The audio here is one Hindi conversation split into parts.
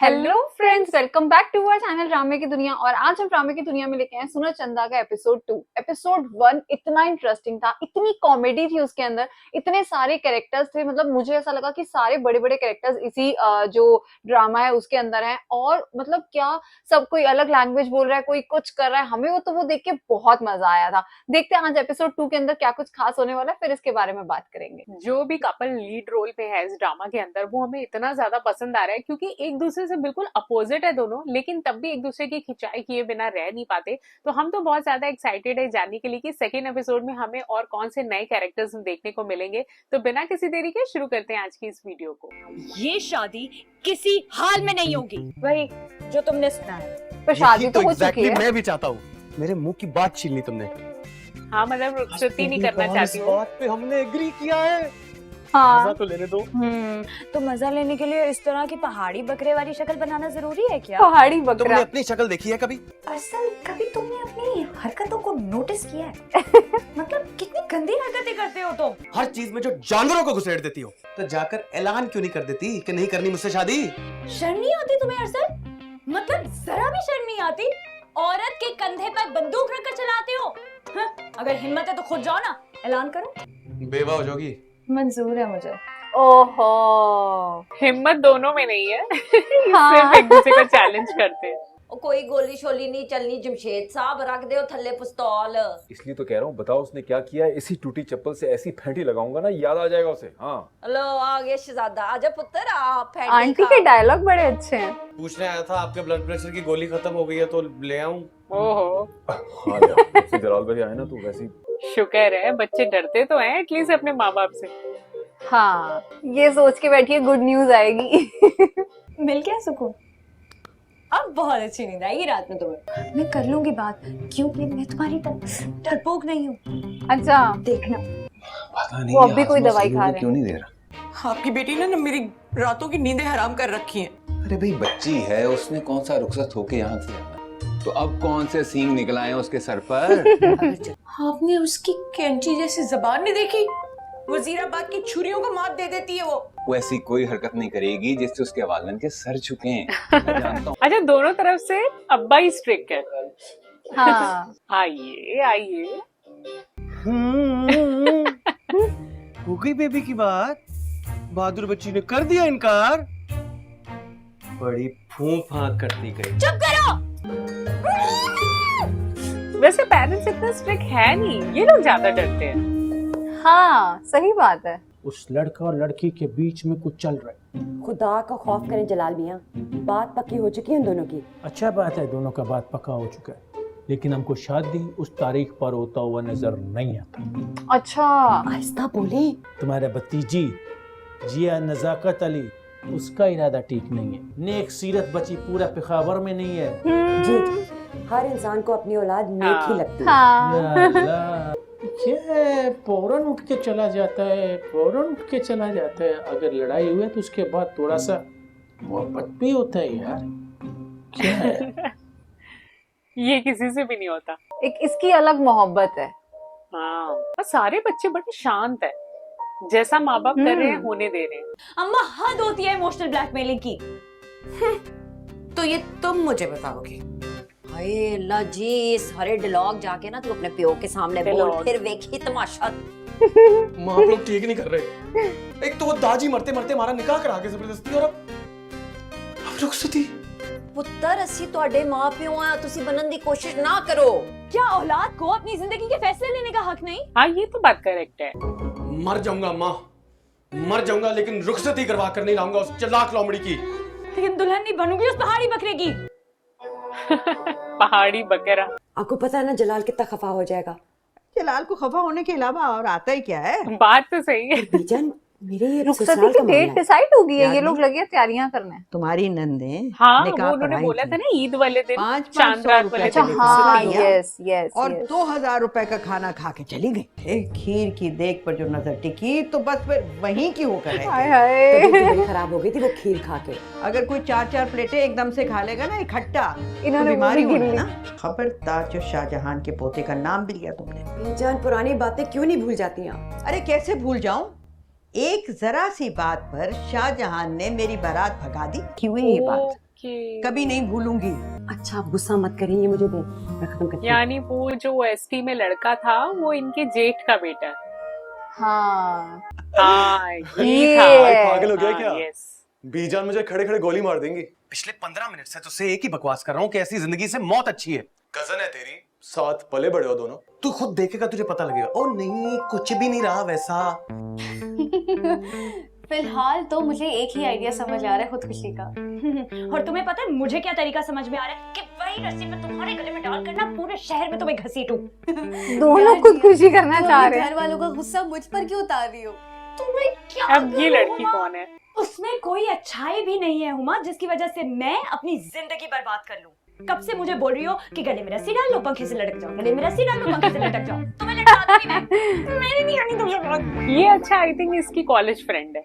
Hello friends, welcome back to our channel ड्रामे की दुनिया। और आज हम ड्रामे की दुनिया में लेके आए सुनो चंदा का एपिसोड 2। एपिसोड 1 इतना इंटरेस्टिंग था, इतनी कॉमेडी थी उसके अंदर, इतने सारे कैरेक्टर्स थे। मतलब मुझे ऐसा लगा कि सारे बड़े बड़े कैरेक्टर्स इसी जो ड्रामा है उसके अंदर हैं। और मतलब क्या सब कोई अलग लैंग्वेज बोल रहा है, कोई कुछ कर रहा है, हमें वो देख के बहुत मजा आया था। देखते हैं आज एपिसोड 2 के अंदर क्या कुछ खास होने वाला है, फिर इसके बारे में बात करेंगे। जो भी कपल लीड रोल पे है इस ड्रामा के अंदर वो हमें इतना ज्यादा पसंद आ रहा है क्योंकि एक दूसरे से बिल्कुल अपोजिट है दोनों, लेकिन तब भी एक दूसरे की खिंचाई किए बिना रह नहीं पाते। तो हम तो बहुत ज्यादा एक्साइटेड है जानने के लिए कि सेकेंड एपिसोड में हमें और कौन से नए कैरेक्टर्स देखने को मिलेंगे। तो बिना किसी देरी के शुरू करते हैं आज की इस वीडियो को। ये शादी किसी हाल में नहीं होगी, वही जो तुमने सुना है। पर शादी तो हो चुकी है। मैं भी चाहता हूँ। मेरे मुंह की बात छीन ली तुमने। हाँ मतलब रुखसती नहीं करना चाहती हूँ। बात पे हमने एग्री किया है। हाँ मजा तो लेने दो। तो मजा लेने के लिए इस तरह की पहाड़ी बकरे वाली शक्ल बनाना जरूरी है क्या? पहाड़ी तुमने बकरा। अपनी शक्ल देखी है कभी? असल कभी तुमने अपनी हरकतों को नोटिस किया है? मतलब कितनी गंदी हरकतें करते हो तुम। हर चीज में जो जानवरों को घुसेड़ देती हो, तो जाकर ऐलान क्यों नहीं कर देती कि नहीं करनी मुझसे शादी? शर्म नहीं आती तुम्हें अरसल? मतलब जरा भी शर्म नहीं आती? औरत के कंधे पर बंदूक रखकर चलाते हो? हाँ, अगर हिम्मत है तो खुद जाओ ना, ऐलान करो। बेवा हो जाओगी। मंजूर है मुझे। ओहो, हिम्मत दोनों में नहीं है। हाँ। सिर्फ एक दूसरे को चैलेंज करते हैं। कोई गोली शोली नहीं चलनी, जमशेद साहब रख दो थल्ले पिस्तौल। इसलिए तो कह रहा हूँ, बताओ उसने क्या किया है। इसी टूटी चप्पल से ऐसी फेंटी लगाऊंगा ना, याद आ जाएगा उसे। हाँ लो आ गया शहजादा, आजा पुत्र आ फेंटी आंटी खा। के डायलॉग बड़े अच्छे हैं। पूछने आया था आपके ब्लड प्रेशर की गोली खत्म हो गई है तो ले आऊं? ओहो, हाँ जैसे जलाल भाई आए ना तो वैसी। शुक्र है बच्चे डरते तो हैं एटलीस्ट अपने माँ बाप से। हाँ, ये सोच के बैठिए गुड न्यूज आएगी। मिल गया सुकून। अब बहुत अच्छी नींद आएगी रात में तुम्हें। मैं कर लूंगी बात, क्योंकि मैं तुम्हारी डरपोक नहीं हूँ। अच्छा, देखना। पता नहीं वो अब भी कोई दवाई खा रहे क्यों हैं। नहीं दे रहा। आपकी बेटी ने ना मेरी रातों की नींदें हराम कर रखी हैं। अरे भाई बच्ची है, उसने कौन सा रुखसत होके यहाँ से आना। तो अब कौन से सींग निकल आए हैं उसके सर पर? आपने उसकी कैंची जैसी जबान नहीं देखी? वजीराबाद की छुरियों को मात दे देती है वो ऐसी कोई हरकत नहीं करेगी जिससे उसके वालिदैन के सर झुके हैं। मैं जानता हूँ। अच्छा, दोनों तरफ से अब्बा ही स्ट्रिक्ट है। हाँ। आइए आइए। हो गई बेबी की बात। बहादुर बच्ची ने कर दिया इनकार। बड़ी फूंक फांक करती गई। चुप करो। वैसे पेरेंट्स इतना स्ट्रिक्ट है नहीं, ये लोग ज्यादा डरते हैं। हाँ, सही बात है। उस लड़का और लड़की के बीच में कुछ चल रहा है। खुदा का खौफ करें जलाल मियां, बात पक्की हो चुकी है इन दोनों की। अच्छा बात है, दोनों का बात पक्का हो चुका है, लेकिन हमको शादी उस तारीख पर होता हुआ नजर नहीं आता। अच्छा, आहिस्ता बोले। तुम्हारे भतीजी जिया नजाकत अली, उसका इरादा ठीक नहीं है। नेक सीरत बची पूरा पेशावर में नहीं है। जी, हर इंसान को अपनी औलाद नेक ही लगती है। हाँ। या अल्लाह, ये फौरन उठ के चला जाता है, फौरन उठ के चला जाता है। अगर लड़ाई हुई तो उसके बाद थोड़ा सा मोहब्बत भी होता है यार। क्या है? ये किसी से भी नहीं होता। एक इसकी अलग मोहब्बत है। हाँ, और सारे बच्चे बड़े शांत है, जैसा माँ बाप कर रहे हैं होने दे रहे हैं। अम्मा हद होती है इमोशनल ब्लैकमेलिंग की। तो ये तुम मुझे बताओगे? हाय अल्लाह जी, इस हरे डायलॉग जाके ना तू अपने प्यो के सामने बोल, डायलॉग। फिर देखी तमाशा। माँ आप लोग ठीक नहीं कर रहे। एक तो वो दाजी मरते मरते हमारा निकाह करा के जबरदस्ती, और अब रुखसती। पुत्र असी ਤੁਹਾਡੇ मां प्यो आ, तुसी बनन दी कोशिश ना करो। क्या औलाद को अपनी जिंदगी के फैसले लेने का हक नहीं? हाँ ये तो बात करेक्ट है। मर जाऊंगा माँ, मर जाऊंगा, लेकिन रुखसती करवा कर नहीं लाऊंगा उस चलाक लोमड़ी की। लेकिन दुल्हन नहीं बनूंगी उस पहाड़ी बकरे की। पहाड़ी बकरा। आपको पता है ना जलाल कितना खफा हो जाएगा। जलाल को खफा होने के अलावा और आता ही क्या है? बात तो सही है। बीजन मेरे ये रुखसती ससुराल की का डेट मामला है। डिसाइड हो गई है, ये याद लोग लगे तैयारियां करने। तुम्हारी नंदे हाँ निकाह वो उन्होंने पढ़ाई बोला थी। था ना ईद वाले दिन, 500 चांद रात वाले अच्छा, दिन। हाँ, रुपया। यस यस और यस। 2000 रुपए का खाना खा के चली गई। खीर की देख पर जो नजर टिकी तो बस फिर वहीं की होकर रह हाय गई। हाय। तबीयत बड़ी खराब हो गई थी वो खीर खा के। अगर कोई 4-4 प्लेटें एकदम से खा लेगा ना इकट्ठा, तो इन्होंने वो बीमारी भी गिन होना ली। ना। खबरदार जो शाहजहां के पोते का नाम भी लिया तुमने। बीजान पुरानी बातें क्यों नहीं भूल जाती हैं? अरे कैसे भूल जाऊं? एक जरा सी बात पर शाहजहां ने मेरी बारात भगा दी। क्यों है ये बात? ओके। कभी नहीं भूलूंगी। अच्छा आप गुस्सा मत करिए, ये मुझे दे, मैं खत्म करती हूँ। यानी वो जो ओएसटी में लड़का था वो इनके जेठ का बेटा है। हाँ हाँ ये ये था। है। पागल हो गया हाँ, क्या? yes। बीजान मुझे खड़े खड़े गोली मार देंगी। पिछले 15 मिनट से तुझसे एक ही बकवास कर रहा हूँ कि ऐसी जिंदगी से मौत अच्छी है। कजन है तेरी, साथ पले बड़े हो दोनों, तू खुद देखेगा तुझे पता लगेगा। ओ नहीं, कुछ भी नहीं रहा वैसा। फिलहाल तो मुझे एक ही आइडिया समझ आ रहा है खुदकुशी का। और तुम्हें पता है मुझे क्या तरीका समझ में आ रहा है कि वही रस्सी मैं तुम्हारे गले में डाल कर ना पूरे शहर में तुम्हें घसीटूं। दोनों खुदकुशी करना चाह रहे हैं। घर वालों का गुस्सा मुझ पर क्यों उतार रही हो? तुम्हें क्या अब ये करूं, लड़की हुमा? कौन है? उसमें कोई अच्छाई भी नहीं है हुमा, जिसकी वजह से मैं अपनी जिंदगी बर्बाद कर लूं। कब से मुझे बोल रही हो कि गले में रस्सी डाल लो, पंखे से लटक जाओ, गले में रस्सी डाल लो, पंखे से लटक जाओ। तुम्हें लटका दूंगी मैं। मेरी नहीं आनी तुम्हें बात। ये अच्छा आई थिंक इसकी कॉलेज फ्रेंड है।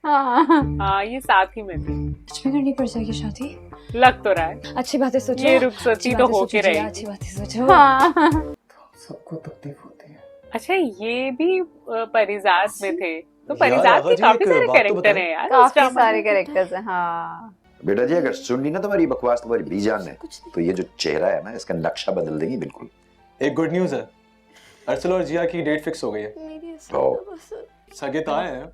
हाँ हाँ ये साथ ही में थी। सच में करनी पड़ जाएगी शादी? लग तो रहा है। अच्छी बातें सोचो। ये रुखसती तो होके रहेगी। अच्छी बातें सोचो। हाँ सबको तकलीफ होती है। अच्छा ये भी परिजात में थे, तो यार, परिजात के आगा जी, काफी एक सारे बात तो कैरेक्टर बताएं। हैं यार। इस काफी ड्रामा सारे में। कैरेक्टर्स हैं। हाँ बेटा जी अगर सुन ली ना तुम्हारी बकवास तुम्हारी बीजान ने, तो ये जो चेहरा है ना इसका नक्शा बदल देगी बिल्कुल। एक गुड न्यूज है, अर्सल और जिया की डेट फिक्स हो गई है। तो सगे तो आए हैं,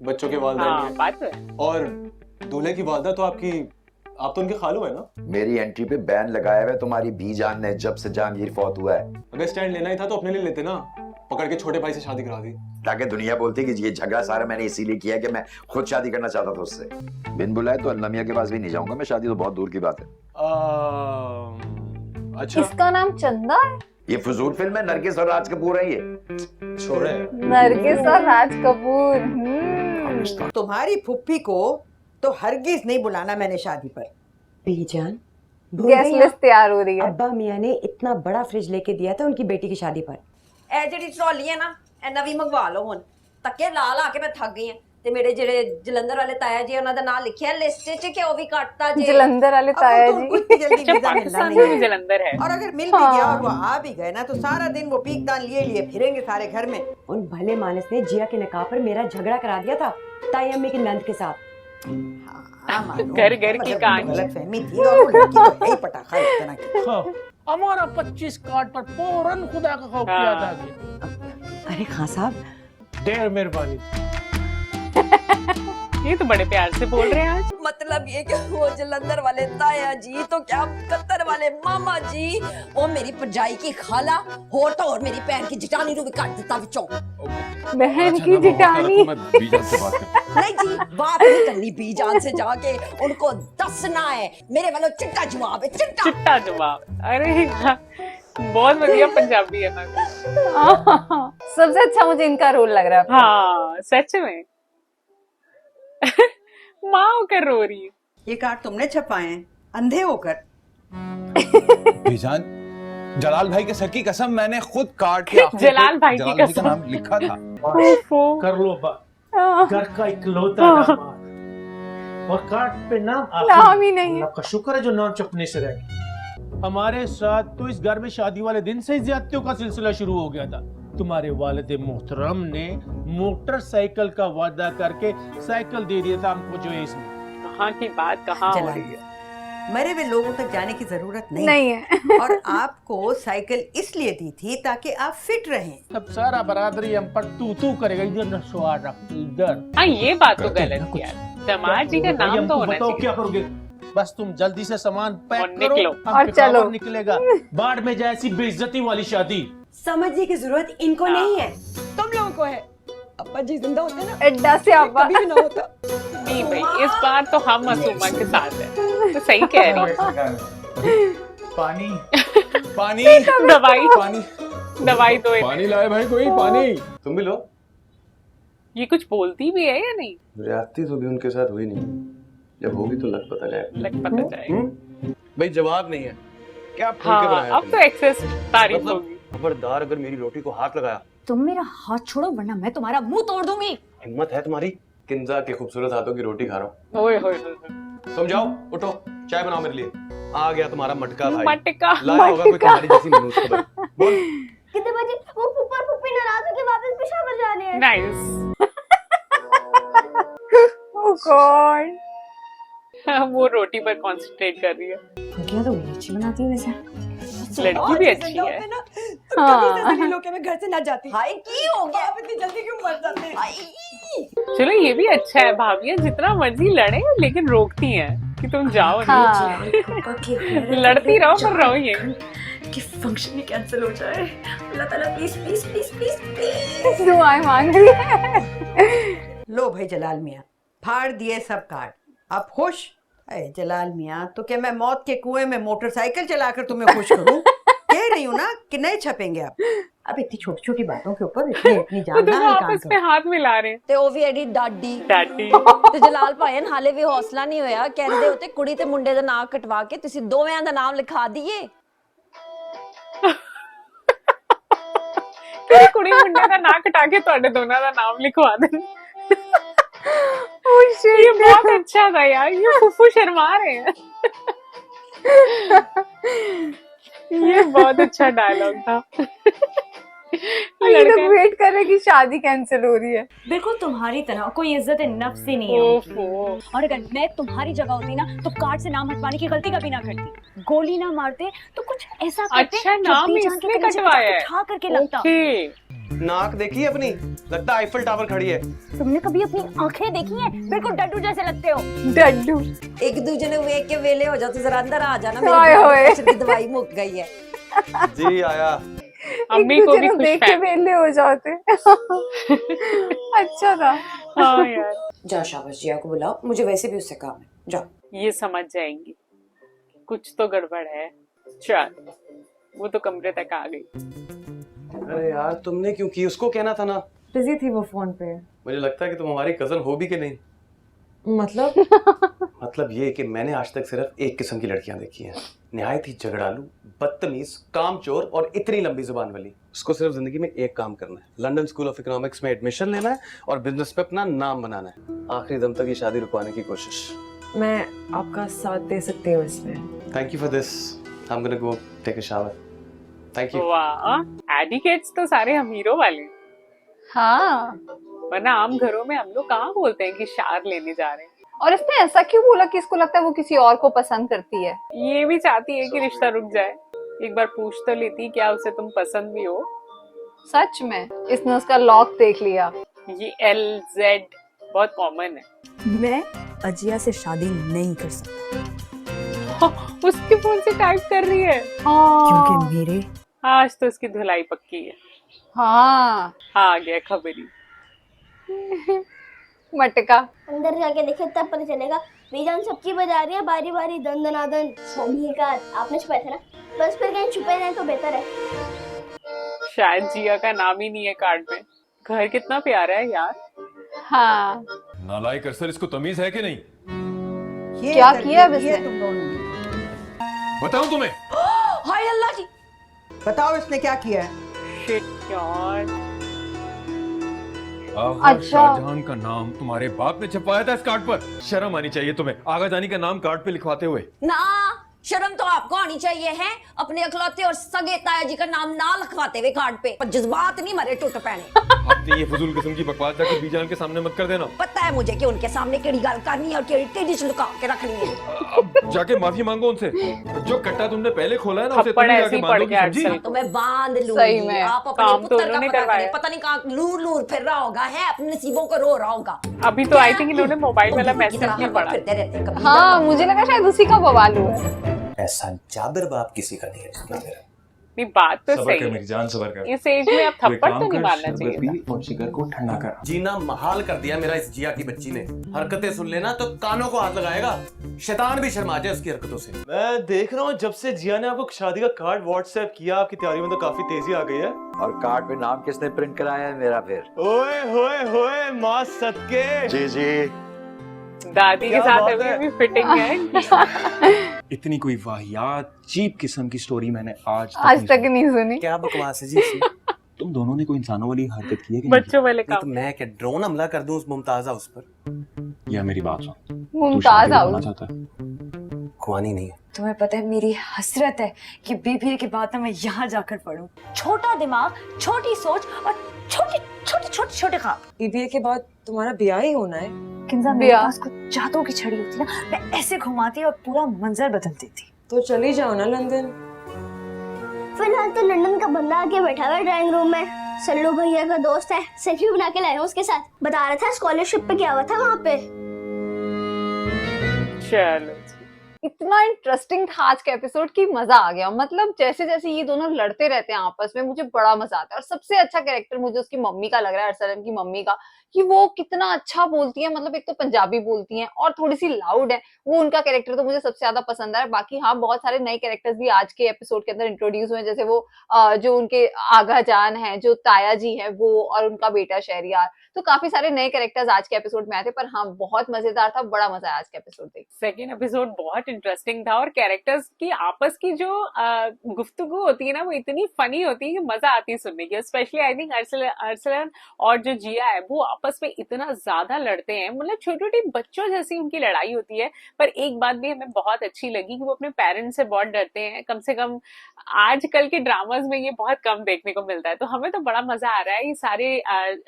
बच्चों के वालिदैन हाँ भी बात है। हैं। और दूल्हे की वालदा तो आप तो उनके खालू है ना? मेरी एंट्री पे बैन लगाया हुआ है तुम्हारी बीजान ने जब से जहांगीर फौत हुआ है, अगर स्टैंड लेना ही था तो अपने लिए लेते ना, पकड़ के छोटे भाई से शादी करा दी। ताकि दुनिया बोलती कि ये झगड़ा सारा मैंने इसीलिए किया कि मैं खुद शादी करना चाहता था उससे। बिन बुलाए तो अल्लाह मियां के पास भी नहीं जाऊंगा मैं, शादी तो बहुत दूर की बात है। अच्छा इसका नाम चंदा है। ये फजूल फिल्म है, नरगिस और राज कपूर है ये। छोड़े। नरगिस और राज कपूर। तुम्हारी फुप्पी को तो हरगिज नहीं बुलाना मैंने शादी पर। बीजान गेस्ट लिस्ट तैयार हो रही है। अब्बा मियां ने इतना बड़ा फ्रिज लेके दिया था उनकी बेटी की शादी पर। ਇਹ ਜਿਹੜੀ ਟਰਾਲੀ ਹੈ ਨਾ ਇਹ ਨਵੀਂ ਮੰਗਵਾ ਲਓ ਹੁਣ ਧੱਕੇ ਲਾ ਲਾ ਕੇ ਮੈਂ ਥੱਕ ਗਈ ਹਾਂ ਤੇ ਮੇਰੇ ਜਿਹੜੇ ਜਲੰਧਰ ਵਾਲੇ ਤਾਇਆ ਜੀ ਉਹਨਾਂ ਦਾ ਨਾਮ ਲਿਖਿਆ ਲਿਸਟ 'ਚ ਕਿ ਉਹ ਵੀ ਕੱਟਤਾ ਜੇ जलंधर वाले अब ताया तो जी। उनको इतनी जल्दी अच्छा वीजा मिलना पाकिस्तान नहीं में भी है। जलंधर है। और अगर मिल भी गया हाँ। और वो आ भी गए ना तो सारा दिन वो पीकदान लिए लिए फिरेंगे सारे घर में। उन भले मानस ने जिया के निकाह पर मेरा झगड़ा करा दिया था ताई अम्मी की नंद के साथ। हाँ, मालूम। घर घर की मतलब कहानी। गलतफहमी थी और वो लड़की तो है ही पटाखा इस तरह की। हाँ, हमारा 25 कार्ड पर फौरन खुदा का खौफ हाँ। याद आ गया। अरे खान साहब ढेर मेहरबानी। ये तो बड़े प्यार से बोल रहे हैं आज। मतलब ये कि वो जलंधर वाले ताया जी तो क्या कतर वाले मामा जी वो मेरी भरजाई की खाला और तो और मेरी बहन की जटानी रू भी काट दिता विचों। बहन की जिटानी। बीजान से बात कर। नहीं जी बात नहीं करनी बीजान से जाके उनको दसना है मेरे वालों चिट्टा जवाब है चिट्टा। चिट्टा जवाब। अरे बहुत बढ़िया पंजाबी है ना। सबसे अच्छा मुझे इनका रोल लग रहा है। हाँ सच में। माँ होकर रो रही है। ये कार्ड तुमने छपाए हैं अंधे होकर। बीजान जलाल भाई के सर की कसम मैंने खुद कार्ड के आखिर पे जलाल भाई की जलाल भाई का कसम। नाम लिखा था। ओफो। कर लो बात, घर का इकलौता दामाद और कार्ड पे नाम नाम ही नहीं है। अल्लाह का शुक्र है जो नाम चुपने से रह गया। हमारे साथ तो इस घर में शादी वाले दिन से ही ज्यादतियों का सिलसिला शुरू हो गया था। तुम्हारे वालिद मोहतरम ने मोटरसाइकिल का वादा करके साइकिल दे दिया था हमको जो है इसमें। कहाँ की बात कहाँ हो चला रही है। मरे हुए लोगों तक जाने की जरूरत नहीं, नहीं है। और आपको साइकिल इसलिए दी थी ताकि आप फिट रहें। अब सारा बरादरी हम पर तू करेगा, इधर न स्वाद रख इधर। हाँ ये बात तो गलत है यार। दामाद जी का भाई, नाम हमको तो होना बताओ चाहिए। क्या करोगे? बस तुम जल्दी से सामान और पैक करो निकलो। हम और पे चलो। खबर निकलेगा। बाढ़ में जैसी बेइज्जती वाली शादी। समझने की जरूरत इनको नहीं है। तुम लोगों को है अब्बा जी जिंदा होते ना अड्डा से आपा। कभी भी ना होता। नहीं भाई इस बार तो हम मासूमा के साथ हैं। तो सही कह रही है। पानी पानी दवाई पानी दवाई दो। पानी लाए भाई कोई पानी। तुम भी लो। ये कुछ बोलती भी है या नहीं? ज्यादती तो भी उनके साथ हुई नहीं, जब होगी तो लग पता जाएगा। लग पता जाएगा। भाई जवाब नहीं है क्या? फूल के हाँ बनाया अब तो एक्सेस तारीफ मतलब होगी। खबरदार अगर मेरी रोटी को हाथ लगाया, तुम मेरा हाथ छोड़ो वरना मैं तुम्हारा मुंह तोड़ दूंगी। हिम्मत है तुम्हारी? किंजा के खूबसूरत हाथों की रोटी खा रहा हूँ। ओए होए होए। तुम जाओ उठो चाय बनाओ मेरे लिए। आ गया तुम्हारा मटका भाई। मटका। लाया होगा कोई तुम्हारी जैसी मनूस खबर। बोल। कितने बजे वो फुप्पा फुप्पी नाराज होके वापस पेशावर जा रहे हैं। नाइस। Oh God. वो रोटी पर कंसंट्रेट कर रही है। क्या तो अच्छी बनाती है वैसे। लड़की भी अच्छी है। हाँ। मैं घर से ना जाती। हाय की हो गया? आप इतनी जल्दी क्यों मर जाते हैं? हाय चलो ये भी अच्छा है, भाभी जितना मर्जी लड़े लेकिन रोकती हैं कि तुम जाओ हाँ। नहीं। लड़ती रहो पर रहो ये। कि फंक्शन ही कैंसिल हो जाए। अल्लाह ताला please please please please please. दुआएं मांग रही है। लो भाई जलाल मियाँ, फाड़ दिए सब कार्ड, आप खुश? अरे जलाल मियाँ, तो क्या मैं मौत के कुएं में मोटरसाइकिल चलाकर तुम्हें खुश करूं? कह रही हूँ ना कि नहीं छपेंगे आप। अब इतनी छोटी छोटी बातों के ऊपर इतनी वो जानना दोनों है आपस में हाथ मिला रहे हैं। ਤੇ ਉਹ ਵੀ ਐਡੀ ਡਾਡੀ डैडी ਤੇ ਜਲਾਲ ਭਾਈ ਨੇ ਹਾਲੇ ਵੀ ਹੌਸਲਾ ਨਹੀਂ ਹੋਇਆ, ਕਹਿੰਦੇ ਹੋਤੇ ਕੁੜੀ ਤੇ ਮੁੰਡੇ ਦਾ ਨਾਮ ਕਟਵਾ ਕੇ ਤੁਸੀਂ ਦੋਵਾਂ ਦਾ ਨਾਮ ਲਿਖਾ ਦਈਏ। तेरी कुड़ी मुंडे का ना कटा के ਤੁਹਾਡੇ ਦੋਨਾਂ ਦਾ ਨਾਮ ਲਿਖਵਾ दें। ये बहुत अच्छा था यार, ये फुफू शर्मा रहे हैं। ये बहुत अच्छा डायलॉग था। ये लोग वेट कर रहे कि शादी कैंसिल हो रही है। बिल्कुल तुम्हारी तरह कोई इज्जत नफ्स ही नहीं है उनकी। ओफो। और अगर मैं तुम्हारी जगह होती ना तो कार्ड से नाम हटवाने की गलती कभी ना करती। गोली ना मारते तो कुछ ऐसा करते अच्छा जो नाम बीजान इसने के कलेजे पे कटवाया है। उठा करके लगता। ओके। नाक देखी है अपनी? लगता है आईफल टावर खड़ी है। तुमने कभी अपनी आंखें देखी हैं? बिल्कुल डड्डू जैसे लगते हो। डड्डू। एक दूजे ने वेख के वेले हो जाओ तो जरा अंदर आ जाना, ओए मेरी होए। प्रेशर की दवाई मुक गई है। जी आया। अम्मी को भी खुश देख के है। वेले हो जाते। अच्छा था। हाँ यार, जाओ शाबाश, जिया को बुलाओ, मुझे वैसे भी उससे काम है। जाओ। ये समझ जाएंगी कुछ तो गड़बड़ है। चल, वो तो कमरे तक आ गई। अरे यार तुमने क्यों की? उसको कहना था ना। बिजी थी वो फोन पे। मुझे लगता है कि तुम हमारी कजन हो भी कि नहीं। मतलब ये कि मैंने आज तक सिर्फ एक किस्म की लड़कियां देखी हैं, निहायत ही झगड़ालू, बदतमीज, कामचोर और इतनी लंबी जुबान वाली। उसको सिर्फ जिंदगी में एक काम करना है, लंदन स्कूल ऑफ इकोनॉमिक्स में एडमिशन लेना है और बिजनेस पे अपना नाम बनाना है। आखिरी दम तक ये शादी रुकवाने की कोशिश। मैं आपका साथ दे सकती हूँ इसमें। Thank you for this. I am gonna go take a shower. Thank you. वाह, एडिकेट्स तो सारे अमीरों वाले। हाँ। वरना आम घरों में हम लोग कहाँ बोलते हैं कि शार लेने जा रहे हैं। और इसने ऐसा क्यों बोला कि इसको लगता है वो किसी और को पसंद करती है? ये भी चाहती है कि रिश्ता रुक जाए। एक बार पूछ तो लेती क्या उसे तुम पसंद भी हो। सच में इसने उसका लॉक देख लिया। ये LZ बहुत कॉमन है। मैं अजिया से शादी नहीं कर सकती उसके फोन से टाइप कर रही है क्योंकि मेरे आज तो उसकी धुलाई पक्की है। हाँ। आ गया खबरी। मटका। अंदर जाके देखे तब पता चलेगा। बीजान सबकी बजा रही है बारी बारी दन दनादन। सभी का आपने छुपाए थे ना, बस फिर कहीं छुपे रहें तो बेहतर है। शायद जिया का नाम ही नहीं है कार्ड में। घर कितना प्यारा है यार। हाँ। नालायक अरसर, इसको तमीज है कि नहीं? ये क्या कर किया दिया इसने? तुम दोनों ने। बताऊं तुम्हें? हाय अल्लाह जी, बताओ इसने क्या किया है? शिट यार। आगा अच्छा। शाहजहां का नाम तुम्हारे बाप ने छपवाया था इस कार्ड पर। शर्म आनी चाहिए तुम्हें, आगा जानी का नाम कार्ड पे लिखवाते हुए। ना शर्म तो आपको आनी चाहिए है, अपने अखलौते और सगे ताया जी का नाम ना लिखवाते हुए कार्ड पे। पर जज्बात नहीं मरे टूट पैने। आपने ये फजूल किस्म की बकवास जाके बीजान के सामने मत कर देना। पता है मुझे कि उनके सामने केड़ी गल करनी है और केड़ी टेढ़ी से लुका के रखनी है। अब जाके माफी मांगो उनसे। जो कट्टा तुमने पहले खोला है ना उसे थप्पड़ तुम ही ऐसे जाके ही बांधो, पड़ गया समझी? अरसल। तो मैं बांध सही लूंगी। में। आप अपने काम तो पुत्र का उन्होंने पता करवाया। करें, पता नहीं कहाँ लूर लूर फिर रहा होगा है, अपने नसीबों को रो रहा होगा। अभी तो आई थिंक इन्होंने मोबाइल वाला की मैसेज तरह नहीं हम लोग पढ़ा। फिरते रहते हैं, कभी हाँ, इधर, मुझे लगा शायद उसी का बवाल हुआ है। ऐसा जाबिर बाप किसी का नहीं है जितना मेरा। नहीं, बात तो सबर सही कर है। मेरी जान, सबर कर। इस एज में अब तू एक थप्पड़ काम तो नहीं कर, मारना शरबत चाहिए। पी और जिगर को ठंडा कर। जीना महाल कर दिया मेरा इस जिया की बच्ची ने। हरकतें सुन लेना तो कानों को हाथ लगाएगा। शैतान भी शर्मा जाए उसकी हरकतों से। मैं देख रहा हूँ जब से जिया ने आपको शादी का कार्ड व्हाट्सएप किया, आपकी तैयारी में तो काफी तेजी आ गई है। और कार्ड पे नाम किसने प्रिंट कराया है मेरा फिर? ओए होए होए माँ सदके। जी जी। दादी के क्या साथ बात अभी है? भी फिटिंग है। इतनी कोई वाहियात चीप किस्म की स्टोरी मैंने आज तक नहीं सुनी। क्या बकवास है जी इसमें? तुम दोनों ने कोई इंसानों वाली हरकत की है कि बच्चों वाले नहीं तो काम। मैं क्या ड्रोन हमला कर दूं उस मुमताज हाउस पर? नहीं? या मेरी बात सुन, तू मुमताज शादी करना हाउस। चाहता है? खुआनी नहीं है। तुम्हें पता है मेरी हसरत है कि बीबीए के बाद ना मैं यहाँ जाकर पढूं। छोटा दिमाग, छोटी सोच और छोटे छोटे छोटे छोटे ख्वाब। बीबीए के बाद तुम्हारा ब्याह ही होना है। किंजा मेरे बिया। पास कुछ जादू की छड़ी होती ना, मैं ऐसे घुमाती और पूरा मंजर बदल देती। तो चली जाओ ना लंदन। फिलहाल तो लंदन का बंदा आके बैठा हुआ है ड्राइंग रूम में। सल्लू भैया का दोस्त है, सेल्फी बना के लाया हूं उसके साथ। बता रहा था स्कॉलरशिप पे क्या हुआ था वहाँ पे। चलो इतना इंटरेस्टिंग था आज का एपिसोड कि मजा आ गया। मतलब जैसे जैसे ये दोनों लड़ते रहते हैं आपस में, मुझे बड़ा मजा आता है। और सबसे अच्छा कैरेक्टर मुझे उसकी मम्मी का लग रहा है, अरसलन की मम्मी का, कि वो कितना अच्छा बोलती है। मतलब एक तो पंजाबी बोलती हैं और थोड़ी सी लाउड है, वो उनका कैरेक्टर तो मुझे सबसे ज्यादा पसंद आया। बाकी हाँ, बहुत सारे नए कैरेक्टर्स भी आज के एपिसोड के अंदर इंट्रोड्यूस हुए, जैसे वो जो उनके आगा जान है, जो ताया जी है वो, और उनका बेटा शहरियार। तो काफी सारे नए कैरेक्टर्स आज के एपिसोड में आए थे। पर हाँ, बहुत मजेदार था, बड़ा मजा आया आज का एपिसोड देख। सेकेंड एपिसोड बहुत इंटरेस्टिंग था और कैरेक्टर्स की आपस की जो गुफ्तगू होती है ना, वो इतनी फनी होती है कि मजा आती है सुनने की। स्पेशली आई थिंक अरसलन और जो जिया है वो आपस में इतना ज्यादा लड़ते हैं, मतलब छोटे छोटे बच्चों जैसी उनकी लड़ाई होती है। पर एक बात भी हमें बहुत अच्छी लगी कि वो अपने पेरेंट्स से बहुत डरते हैं। कम से कम आजकल के ड्रामास में ये बहुत कम देखने को मिलता है। तो हमें तो बड़ा मजा आ रहा है ये सारे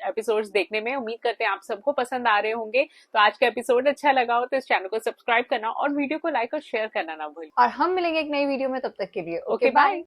एपिसोड्स देखने में। उम्मीद करते हैं आप सबको पसंद आ रहे होंगे। तो आज का एपिसोड अच्छा लगा हो तो इस चैनल को सब्सक्राइब करना और वीडियो को लाइक और शेयर करना ना भूलें। और हम मिलेंगे एक नई वीडियो में, तब तक के लिए ओके बाय।